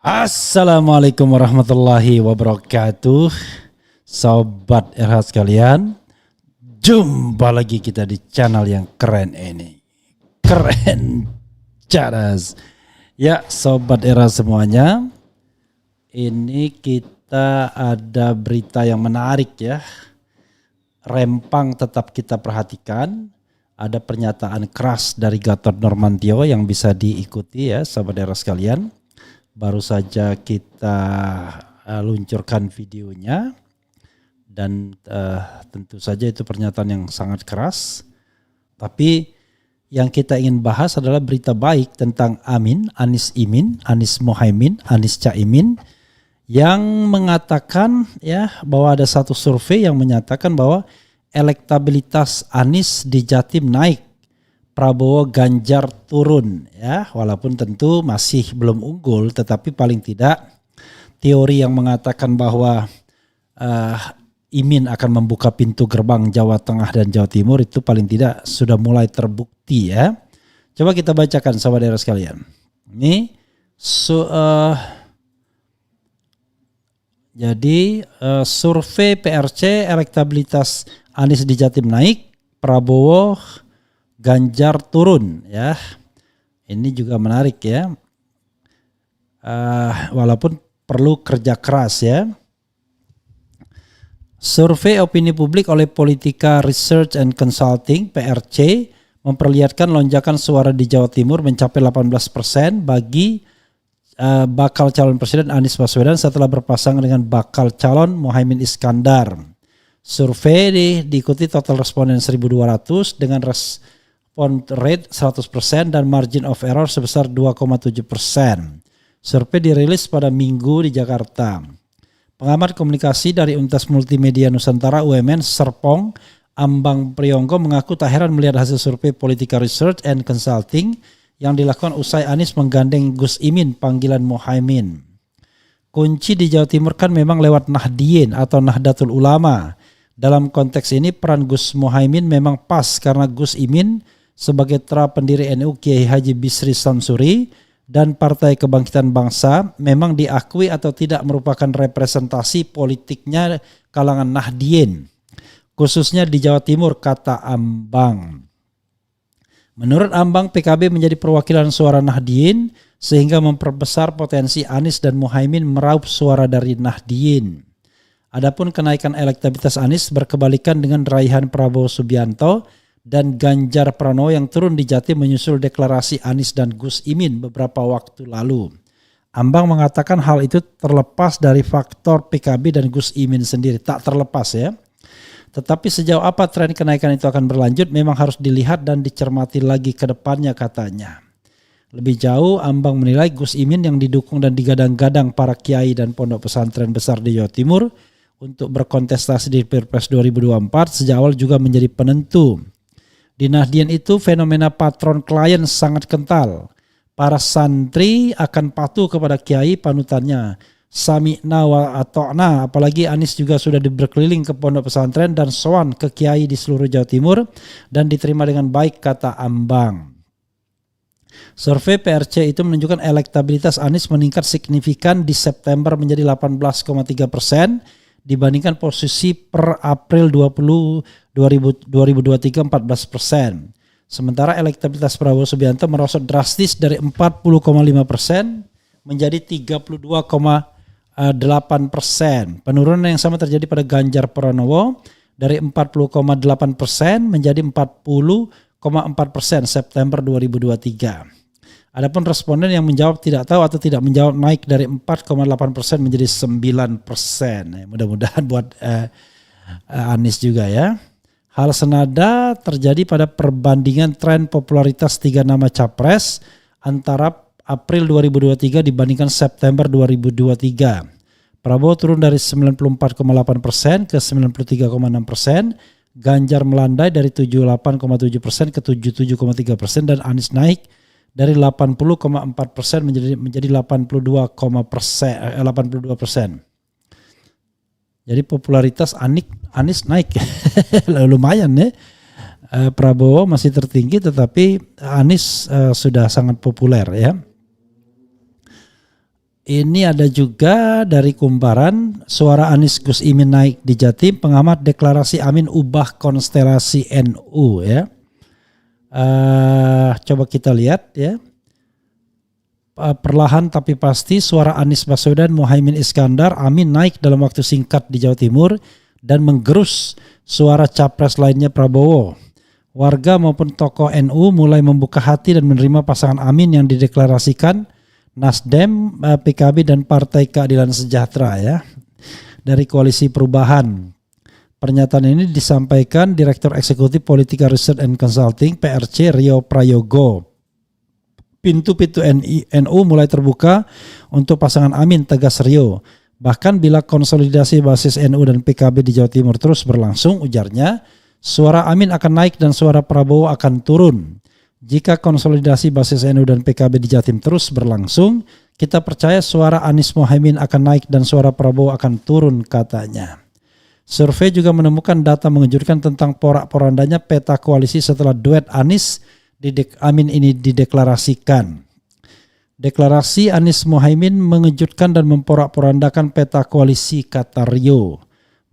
Assalamualaikum warahmatullahi wabarakatuh. Sobat RH sekalian, jumpa lagi kita di channel yang keren ini. Keren cadas. Ya Sobat RH semuanya, ini kita ada berita yang menarik ya. Rempang tetap kita perhatikan. Ada pernyataan keras dari Gatot Nurmantio yang bisa diikuti ya Sobat RH sekalian. Baru saja kita luncurkan videonya dan tentu saja itu pernyataan yang sangat keras. Tapi yang kita ingin bahas adalah berita baik tentang Anies Imin, Anies Mohaimin, Anies Caimin yang mengatakan ya bahwa ada satu survei yang menyatakan bahwa elektabilitas Anies di Jatim naik. Prabowo Ganjar turun ya, walaupun tentu masih belum unggul, tetapi paling tidak teori yang mengatakan bahwa Imin akan membuka pintu gerbang Jawa Tengah dan Jawa Timur itu paling tidak sudah mulai terbukti ya. Coba kita bacakan sahabat daerah sekalian. Ini survei PRC elektabilitas Anies di Jatim naik, Prabowo Ganjar turun ya. Ini juga menarik ya. Walaupun perlu kerja keras ya. Survei opini publik oleh Politika Research and Consulting PRC memperlihatkan lonjakan suara di Jawa Timur mencapai 18% bagi bakal calon presiden Anies Baswedan setelah berpasangan dengan bakal calon Mohaimin Iskandar. Survei diikuti total responden 1.200 dengan respon rate 100% dan margin of error sebesar 2,7%. Survei dirilis pada Minggu di Jakarta. Pengamat komunikasi dari Universitas Multimedia Nusantara UMN Serpong Ambang Priyongko mengaku tak heran melihat hasil survei Politika Research and Consulting yang dilakukan usai Anies menggandeng Gus Imin panggilan Mohaimin. Kunci di Jawa Timur kan memang lewat Nahdien atau Nahdlatul Ulama. Dalam konteks ini peran Gus Mohaimin memang pas karena Gus Imin sebagai pendiri NU Kiai Haji Bisri Samsuri dan Partai Kebangkitan Bangsa memang diakui atau tidak merupakan representasi politiknya kalangan Nahdien, khususnya di Jawa Timur, kata Ambang. Menurut Ambang, PKB menjadi perwakilan suara Nahdien sehingga memperbesar potensi Anies dan Mohaimin meraup suara dari Nahdien. Adapun kenaikan elektabilitas Anies berkebalikan dengan raihan Prabowo Subianto dan Ganjar Pranowo yang turun di Jatim menyusul deklarasi Anies dan Gus Imin beberapa waktu lalu. Ambang mengatakan hal itu terlepas dari faktor PKB dan Gus Imin sendiri, tak terlepas ya. Tetapi sejauh apa tren kenaikan itu akan berlanjut memang harus dilihat dan dicermati lagi ke depannya, katanya. Lebih jauh, Ambang menilai Gus Imin yang didukung dan digadang-gadang para kiai dan pondok pesantren besar di Jawa Timur untuk berkontestasi di Pilpres 2024 sejak awal juga menjadi penentu. Di Nahdien itu fenomena patron klien sangat kental. Para santri akan patuh kepada kiai panutannya. Sami'na wa ato'na, apalagi Anies juga sudah berkeliling ke pondok pesantren dan sowan ke kiai di seluruh Jawa Timur dan diterima dengan baik, kata Ambang. Survei PRC itu menunjukkan elektabilitas Anies meningkat signifikan di September menjadi 18,3% dibandingkan posisi per April 2023 14%. Sementara elektabilitas Prabowo Subianto merosot drastis dari 40,5% menjadi 32,8%. Penurunan yang sama terjadi pada Ganjar Pranowo dari 40,8% menjadi 40,4% September 2023. Adapun responden yang menjawab tidak tahu atau tidak menjawab naik dari 4,8% menjadi 9%. Mudah-mudahan buat Anies juga ya. Hal senada terjadi pada perbandingan tren popularitas 3 nama capres antara April 2023 dibandingkan September 2023. Prabowo turun dari 94,8% ke 93,6%. Ganjar melandai dari 78,7% ke 77,3% dan Anies naik dari 80,4% menjadi 82%. Jadi popularitas Anies naik, lumayan ya. Prabowo masih tertinggi, tetapi Anies sudah sangat populer ya. Ini ada juga dari Kumparan, suara Anies Gus Imin naik di Jatim, pengamat deklarasi Amin ubah konstelasi NU ya. Coba kita lihat ya. Perlahan tapi pasti suara Anies Baswedan, Muhaimin Iskandar, Amin naik dalam waktu singkat di Jawa Timur dan menggerus suara capres lainnya Prabowo. Warga maupun tokoh NU mulai membuka hati dan menerima pasangan Amin yang dideklarasikan Nasdem, PKB dan Partai Keadilan Sejahtera ya dari Koalisi Perubahan. Pernyataan ini disampaikan Direktur Eksekutif Politika Research and Consulting PRC Rio Prayogo. Pintu-pintu NU mulai terbuka untuk pasangan Amin, tegas Rio. Bahkan bila konsolidasi basis NU dan PKB di Jawa Timur terus berlangsung, ujarnya, suara Amin akan naik dan suara Prabowo akan turun. Jika konsolidasi basis NU dan PKB di Jatim terus berlangsung, kita percaya suara Anies Muhaimin akan naik dan suara Prabowo akan turun, katanya. Survei juga menemukan data mengejutkan tentang porak-porandanya peta koalisi setelah duet Anies Amin ini dideklarasikan. Deklarasi Anies Muhaimin mengejutkan dan memporak-porandakan peta koalisi, kata Rio.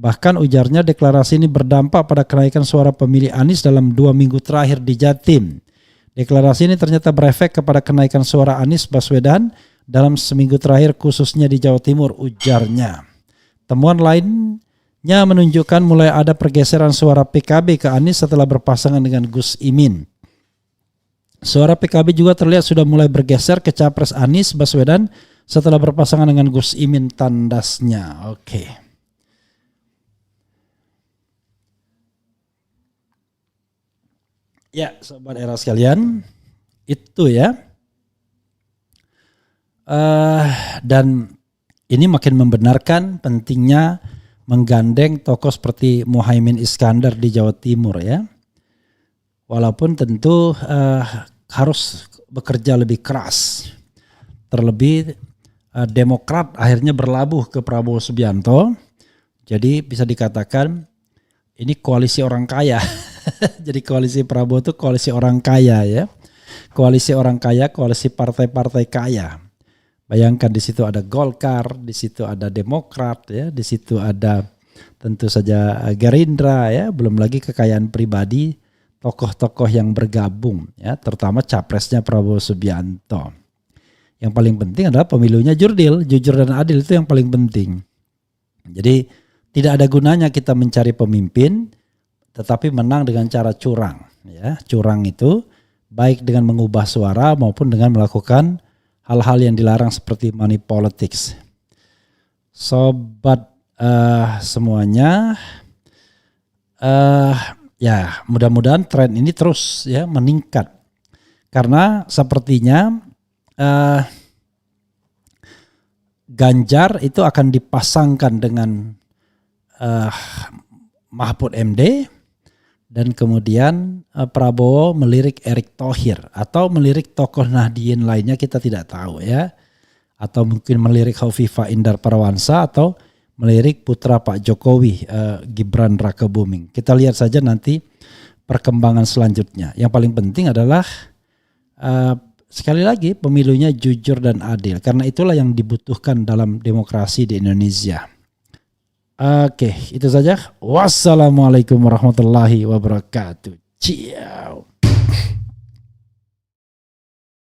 Bahkan ujarnya deklarasi ini berdampak pada kenaikan suara pemilih Anies dalam 2 minggu terakhir di Jatim. Deklarasi ini ternyata berefek kepada kenaikan suara Anies Baswedan dalam seminggu terakhir khususnya di Jawa Timur, ujarnya. Temuan lainnya menunjukkan mulai ada pergeseran suara PKB ke Anies setelah berpasangan dengan Gus Imin. Suara PKB juga terlihat sudah mulai bergeser ke capres Anies Baswedan setelah berpasangan dengan Gus Imin, tandasnya. Oke. Ya, sobat era sekalian, itu ya. Dan ini makin membenarkan pentingnya menggandeng tokoh seperti Muhaimin Iskandar di Jawa Timur ya. Walaupun tentu harus bekerja lebih keras. Terlebih Demokrat akhirnya berlabuh ke Prabowo Subianto. Jadi bisa dikatakan ini koalisi orang kaya. Jadi koalisi Prabowo itu koalisi orang kaya ya. Koalisi orang kaya, koalisi partai-partai kaya. Bayangkan di situ ada Golkar, di situ ada Demokrat ya, di situ ada tentu saja Gerindra ya, belum lagi kekayaan pribadi tokoh-tokoh yang bergabung ya, terutama capresnya Prabowo Subianto. Yang paling penting adalah pemilunya jurdil, jujur dan adil, itu yang paling penting. Jadi tidak ada gunanya kita mencari pemimpin tetapi menang dengan cara curang ya. Curang itu baik dengan mengubah suara maupun dengan melakukan hal-hal yang dilarang seperti money politics. Sobat semuanya, ya mudah-mudahan tren ini terus ya meningkat karena sepertinya Ganjar itu akan dipasangkan dengan Mahfud MD dan kemudian Prabowo melirik Erick Thohir atau melirik tokoh Nahdien lainnya, kita tidak tahu ya, atau mungkin melirik Khofifah Indar Parawansa atau melirik putra Pak Jokowi Gibran Rakebuming. Kita lihat saja nanti perkembangan selanjutnya. Yang paling penting adalah sekali lagi pemilunya jujur dan adil, karena itulah yang dibutuhkan dalam demokrasi di Indonesia. Oke, itu saja. Wassalamualaikum warahmatullahi wabarakatuh. Ciao.